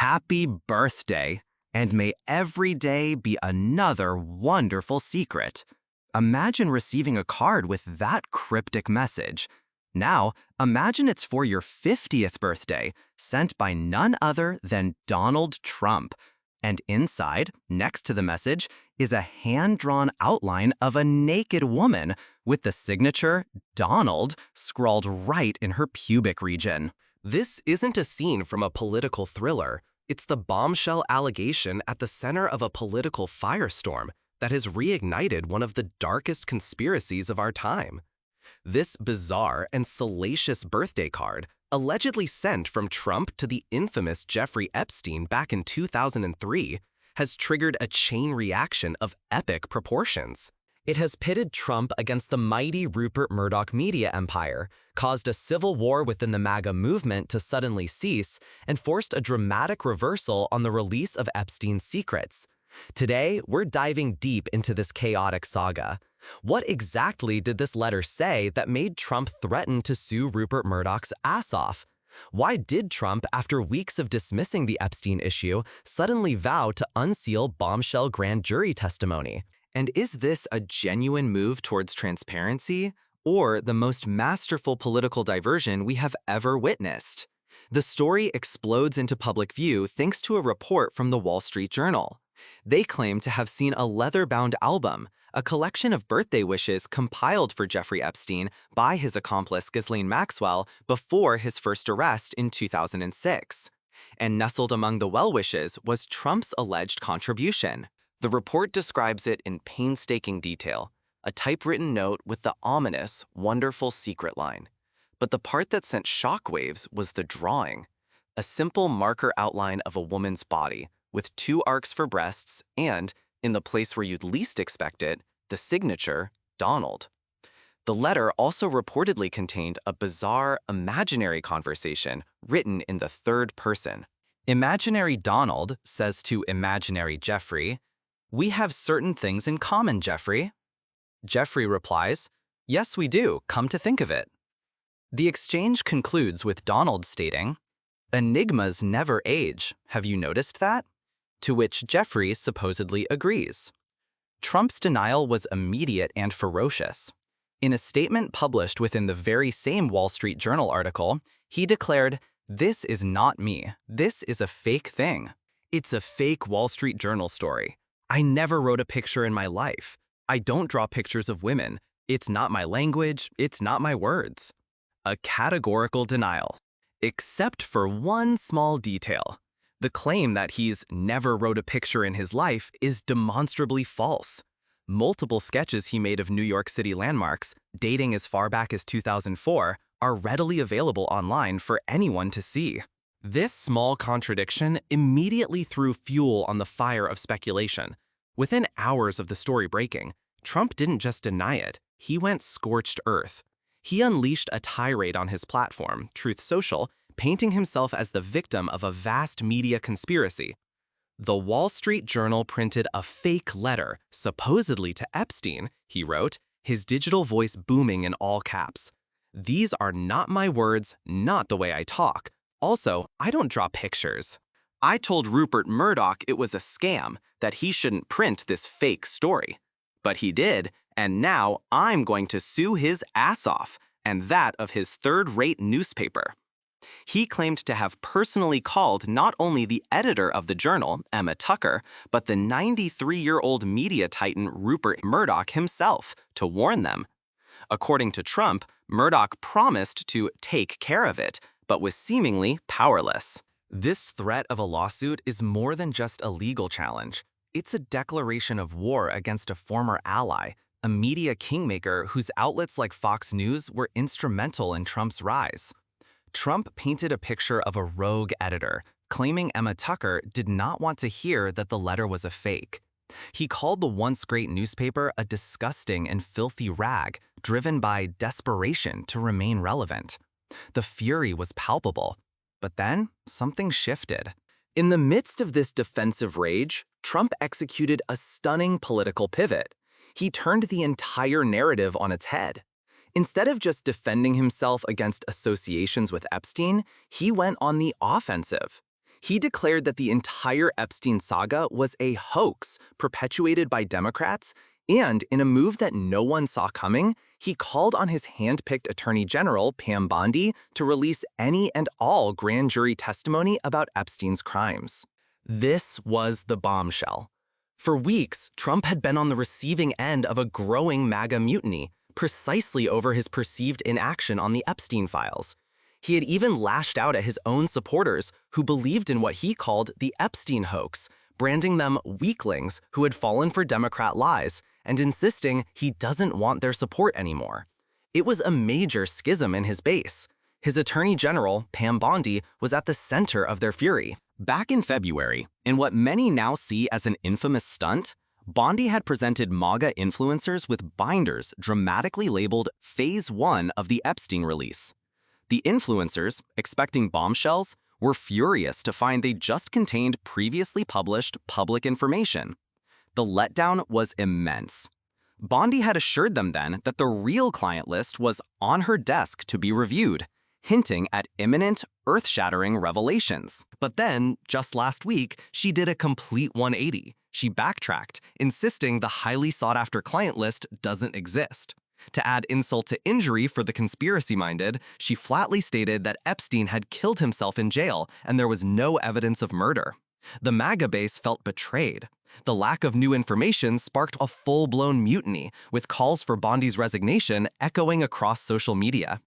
Happy birthday, and may every day be another wonderful secret. Imagine receiving a card with that cryptic message. Now, imagine it's for your 50th birthday, sent by none other than Donald Trump. And inside, next to the message, is a hand-drawn outline of a naked woman with the signature Donald scrawled right in her pubic region. This isn't a scene from a political thriller. It's the bombshell allegation at the center of a political firestorm that has reignited one of the darkest conspiracies of our time. This bizarre and salacious birthday card, allegedly sent from Trump to the infamous Jeffrey Epstein back in 2003, has triggered a chain reaction of epic proportions. It has pitted Trump against the mighty Rupert Murdoch media empire, caused a civil war within the MAGA movement to suddenly cease, and forced a dramatic reversal on the release of Epstein's secrets. Today, we're diving deep into this chaotic saga. What exactly did this letter say that made Trump threaten to sue Rupert Murdoch's ass off? Why did Trump, after weeks of dismissing the Epstein issue, suddenly vow to unseal bombshell grand jury testimony? And is this a genuine move towards transparency, or the most masterful political diversion we have ever witnessed? The story explodes into public view thanks to a report from the Wall Street Journal. They claim to have seen a leather-bound album, a collection of birthday wishes compiled for Jeffrey Epstein by his accomplice Ghislaine Maxwell before his first arrest in 2006. And nestled among the well-wishes was Trump's alleged contribution. The report describes it in painstaking detail, a typewritten note with the ominous, wonderful secret line. But the part that sent shockwaves was the drawing, a simple marker outline of a woman's body, with 2 arcs for breasts and, in the place where you'd least expect it, the signature, Donald. The letter also reportedly contained a bizarre, imaginary conversation written in the third person. Imaginary Donald says to imaginary Jeffrey, "We have certain things in common, Jeffrey." Jeffrey replies, "Yes, we do, come to think of it." The exchange concludes with Donald stating, "Enigmas never age, have you noticed that?" To which Jeffrey supposedly agrees. Trump's denial was immediate and ferocious. In a statement published within the very same Wall Street Journal article, he declared, "This is not me. This is a fake thing. It's a fake Wall Street Journal story. I never wrote a picture in my life. I don't draw pictures of women. It's not my language. It's not my words." A categorical denial. Except for one small detail. The claim that he's never wrote a picture in his life is demonstrably false. Multiple sketches he made of New York City landmarks, dating as far back as 2004, are readily available online for anyone to see. This small contradiction immediately threw fuel on the fire of speculation. Within hours of the story breaking, Trump didn't just deny it, he went scorched earth. He unleashed a tirade on his platform, Truth Social, painting himself as the victim of a vast media conspiracy. The Wall Street Journal printed a fake letter, supposedly to Epstein, he wrote, his digital voice booming in all caps. "These are not my words, not the way I talk. Also, I don't draw pictures. I told Rupert Murdoch it was a scam, that he shouldn't print this fake story. But he did, and now I'm going to sue his ass off, and that of his third-rate newspaper." He claimed to have personally called not only the editor of the journal, Emma Tucker, but the 93-year-old media titan Rupert Murdoch himself, to warn them. According to Trump, Murdoch promised to take care of it, but was seemingly powerless. This threat of a lawsuit is more than just a legal challenge. It's a declaration of war against a former ally, a media kingmaker whose outlets like Fox News were instrumental in Trump's rise. Trump painted a picture of a rogue editor, claiming Emma Tucker did not want to hear that the letter was a fake. He called the once great newspaper a disgusting and filthy rag, driven by desperation to remain relevant. The fury was palpable. But then, something shifted. In the midst of this defensive rage, Trump executed a stunning political pivot. He turned the entire narrative on its head. Instead of just defending himself against associations with Epstein, he went on the offensive. He declared that the entire Epstein saga was a hoax perpetuated by Democrats, and in a move that no one saw coming, he called on his hand-picked Attorney General, Pam Bondi, to release any and all grand jury testimony about Epstein's crimes. This was the bombshell. For weeks, Trump had been on the receiving end of a growing MAGA mutiny, precisely over his perceived inaction on the Epstein files. He had even lashed out at his own supporters who believed in what he called the Epstein hoax, branding them weaklings who had fallen for Democrat lies and insisting he doesn't want their support anymore. It was a major schism in his base. His Attorney General, Pam Bondi, was at the center of their fury. Back in February, in what many now see as an infamous stunt, Bondi had presented MAGA influencers with binders dramatically labeled Phase 1 of the Epstein release. The influencers, expecting bombshells, were furious to find they just contained previously published public information. The letdown was immense. Bondi had assured them then that the real client list was on her desk to be reviewed, hinting at imminent, earth-shattering revelations. But then, just last week, she did a complete 180. She backtracked, insisting the highly sought-after client list doesn't exist. To add insult to injury for the conspiracy-minded, she flatly stated that Epstein had killed himself in jail and there was no evidence of murder. The MAGA base felt betrayed. The lack of new information sparked a full-blown mutiny, with calls for Bondi's resignation echoing across social media.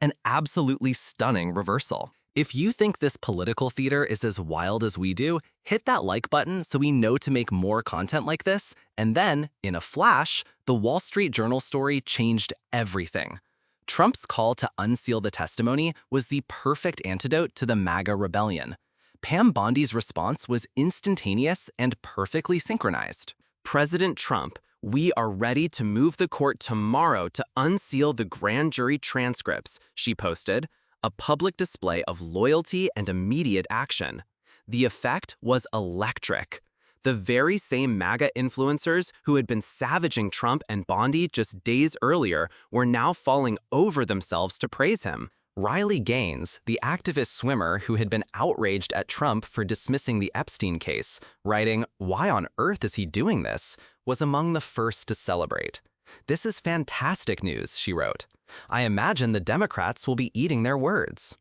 An absolutely stunning reversal. If you think this political theater is as wild as we do, hit that like button so we know to make more content like this, and then, in a flash, the Wall Street Journal story changed everything. Trump's call to unseal the testimony was the perfect antidote to the MAGA rebellion. Pam Bondi's response was instantaneous and perfectly synchronized. President Trump, we are ready to move the court tomorrow to unseal the grand jury transcripts, she posted, a public display of loyalty and immediate action. The effect was electric. The very same MAGA influencers who had been savaging Trump and Bondi just days earlier were now falling over themselves to praise him. Riley Gaines, the activist swimmer who had been outraged at Trump for dismissing the Epstein case, writing, "Why on earth is he doing this?" was among the first to celebrate. "This is fantastic news," she wrote. "I imagine the Democrats will be eating their words."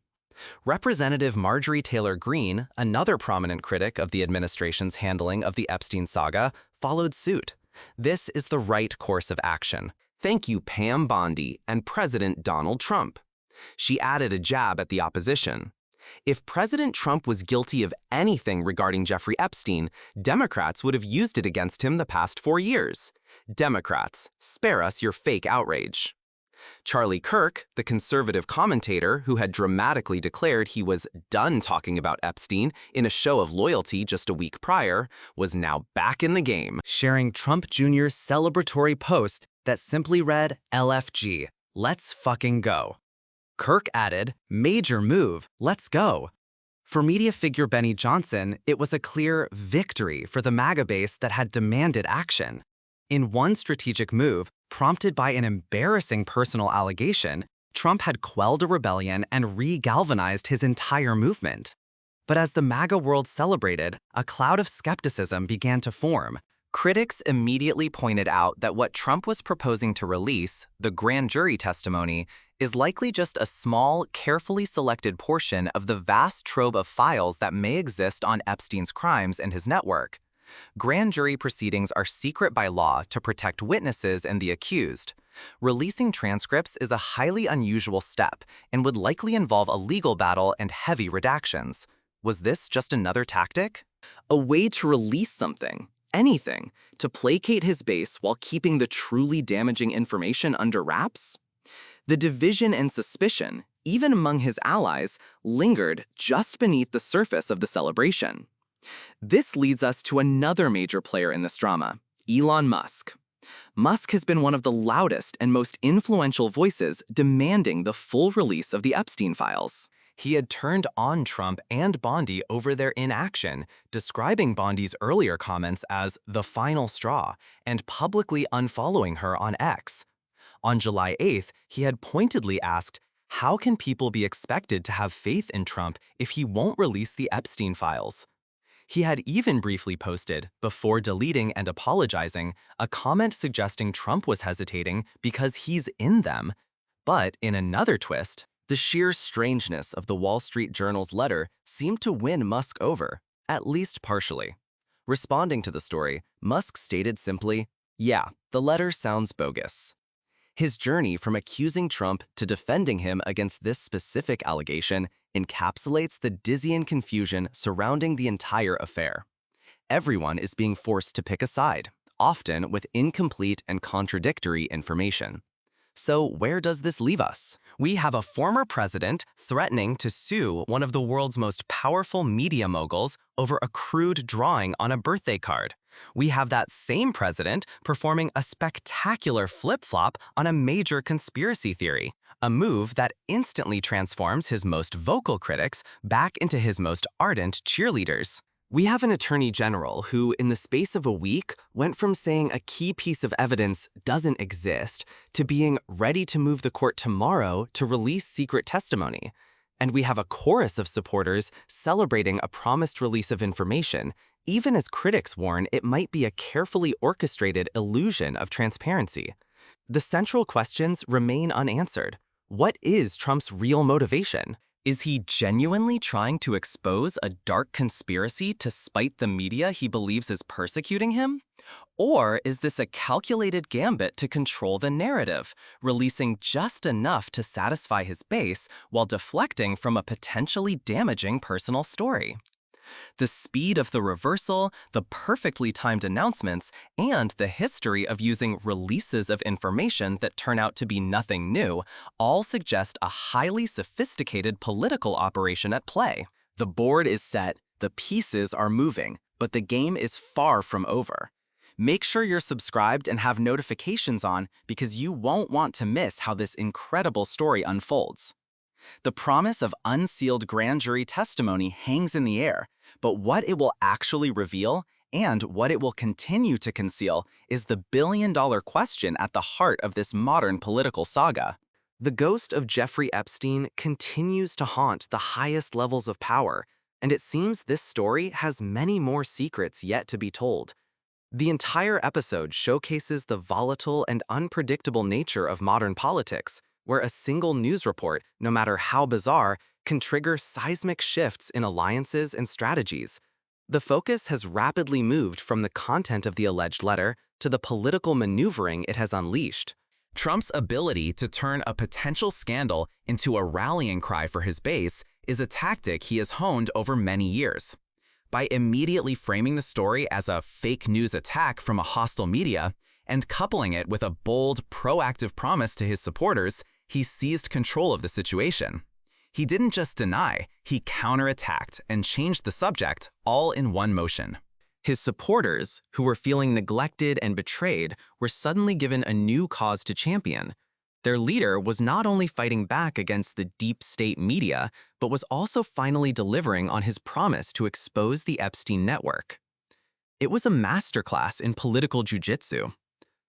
Representative Marjorie Taylor Greene, another prominent critic of the administration's handling of the Epstein saga, followed suit. This is the right course of action. Thank you, Pam Bondi and President Donald Trump. She added a jab at the opposition. If President Trump was guilty of anything regarding Jeffrey Epstein, Democrats would have used it against him the past 4 years. Democrats, spare us your fake outrage. Charlie Kirk, the conservative commentator who had dramatically declared he was done talking about Epstein in a show of loyalty just a week prior, was now back in the game, sharing Trump Jr.'s celebratory post that simply read, "LFG, let's fucking go." Kirk added, "Major move, let's go." For media figure Benny Johnson, it was a clear victory for the MAGA base that had demanded action. In one strategic move, prompted by an embarrassing personal allegation, Trump had quelled a rebellion and re-galvanized his entire movement. But as the MAGA world celebrated, a cloud of skepticism began to form. Critics immediately pointed out that what Trump was proposing to release, the grand jury testimony, is likely just a small, carefully selected portion of the vast trove of files that may exist on Epstein's crimes and his network. Grand jury proceedings are secret by law to protect witnesses and the accused. Releasing transcripts is a highly unusual step and would likely involve a legal battle and heavy redactions. Was this just another tactic? A way to release something, anything, to placate his base while keeping the truly damaging information under wraps? The division and suspicion, even among his allies, lingered just beneath the surface of the celebration. This leads us to another major player in this drama, Elon Musk. Musk has been one of the loudest and most influential voices demanding the full release of the Epstein files. He had turned on Trump and Bondi over their inaction, describing Bondi's earlier comments as the final straw and publicly unfollowing her on X. On July 8th, he had pointedly asked, How can people be expected to have faith in Trump if he won't release the Epstein files? He had even briefly posted, before deleting and apologizing, a comment suggesting Trump was hesitating because he's in them. But in another twist, the sheer strangeness of the Wall Street Journal's letter seemed to win Musk over, at least partially. Responding to the story, Musk stated simply, "Yeah, the letter sounds bogus." His journey from accusing Trump to defending him against this specific allegation encapsulates the dizzying confusion surrounding the entire affair. Everyone is being forced to pick a side, often with incomplete and contradictory information. So where does this leave us? We have a former president threatening to sue one of the world's most powerful media moguls over a crude drawing on a birthday card. We have that same president performing a spectacular flip-flop on a major conspiracy theory, a move that instantly transforms his most vocal critics back into his most ardent cheerleaders. We have an attorney general who, in the space of a week, went from saying a key piece of evidence doesn't exist to being ready to move the court tomorrow to release secret testimony. And we have a chorus of supporters celebrating a promised release of information, even as critics warn it might be a carefully orchestrated illusion of transparency. The central questions remain unanswered. What is Trump's real motivation? Is he genuinely trying to expose a dark conspiracy to spite the media he believes is persecuting him? Or is this a calculated gambit to control the narrative, releasing just enough to satisfy his base while deflecting from a potentially damaging personal story? The speed of the reversal, the perfectly timed announcements, and the history of using releases of information that turn out to be nothing new all suggest a highly sophisticated political operation at play. The board is set, the pieces are moving, but the game is far from over. Make sure you're subscribed and have notifications on because you won't want to miss how this incredible story unfolds. The promise of unsealed grand jury testimony hangs in the air, but what it will actually reveal and what it will continue to conceal is the billion-dollar question at the heart of this modern political saga. The ghost of Jeffrey Epstein continues to haunt the highest levels of power, and it seems this story has many more secrets yet to be told. The entire episode showcases the volatile and unpredictable nature of modern politics, where a single news report, no matter how bizarre, can trigger seismic shifts in alliances and strategies. The focus has rapidly moved from the content of the alleged letter to the political maneuvering it has unleashed. Trump's ability to turn a potential scandal into a rallying cry for his base is a tactic he has honed over many years. By immediately framing the story as a fake news attack from a hostile media and coupling it with a bold, proactive promise to his supporters, he seized control of the situation. He didn't just deny, he counterattacked and changed the subject all in one motion. His supporters, who were feeling neglected and betrayed, were suddenly given a new cause to champion. Their leader was not only fighting back against the deep state media, but was also finally delivering on his promise to expose the Epstein network. It was a masterclass in political jujitsu.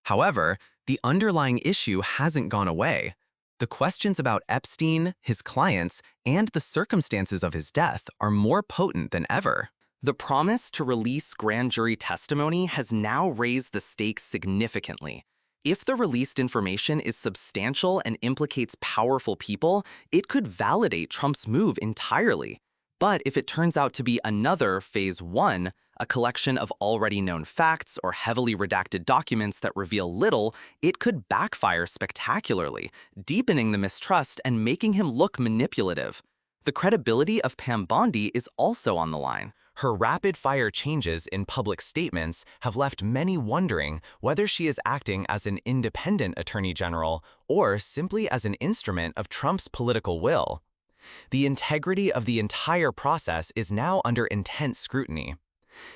However, the underlying issue hasn't gone away. The questions about Epstein, his clients, and the circumstances of his death are more potent than ever. The promise to release grand jury testimony has now raised the stakes significantly. If the released information is substantial and implicates powerful people, it could validate Trump's move entirely. But if it turns out to be another Phase 1, a collection of already known facts or heavily redacted documents that reveal little, it could backfire spectacularly, deepening the mistrust and making him look manipulative. The credibility of Pam Bondi is also on the line. Her rapid-fire changes in public statements have left many wondering whether she is acting as an independent attorney general or simply as an instrument of Trump's political will. The integrity of the entire process is now under intense scrutiny.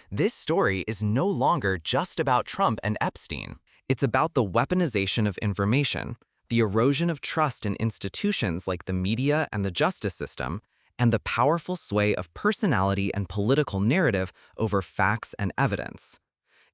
This story is no longer just about Trump and Epstein. It's about the weaponization of information, the erosion of trust in institutions like the media and the justice system, and the powerful sway of personality and political narrative over facts and evidence.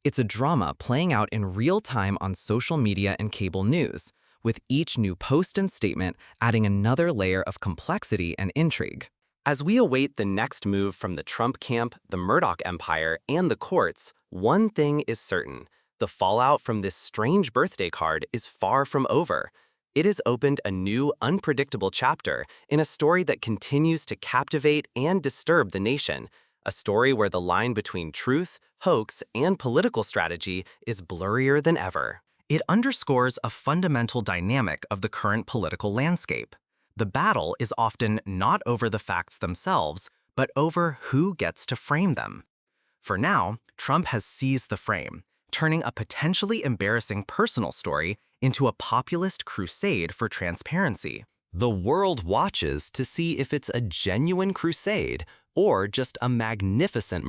It's a drama playing out in real time on social media and cable news, with each new post and statement adding another layer of complexity and intrigue. As we await the next move from the Trump camp, the Murdoch empire, and the courts, one thing is certain. The fallout from this strange birthday card is far from over. It has opened a new, unpredictable chapter in a story that continues to captivate and disturb the nation, a story where the line between truth, hoax, and political strategy is blurrier than ever. It underscores a fundamental dynamic of the current political landscape. The battle is often not over the facts themselves, but over who gets to frame them. For now, Trump has seized the frame, turning a potentially embarrassing personal story into a populist crusade for transparency. The world watches to see if it's a genuine crusade or just a magnificent